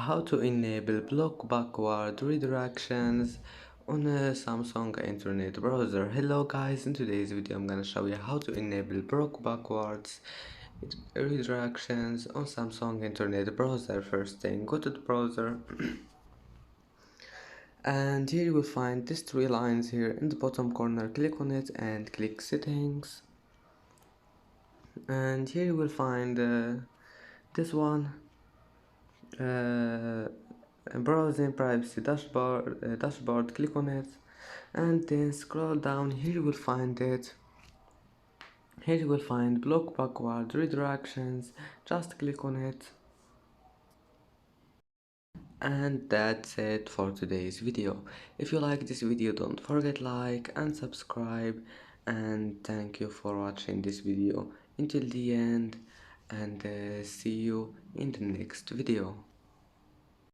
how to enable block backward redirections on a Samsung internet browser. Hello guys, in today's video I'm gonna show you how to enable block backwards redirections on Samsung internet browser. First thing, go to the browser and here you will find these three lines here in the bottom corner. Click on it and click settings, and here you will find this one, browsing privacy dashboard. Click on it and then scroll down. Here you will find it. Here you will find block backward redirections. Just click on it, and that's it for today's video. If you like this video, don't forget like and subscribe, and thank you for watching this video until the end, and see you in the next video.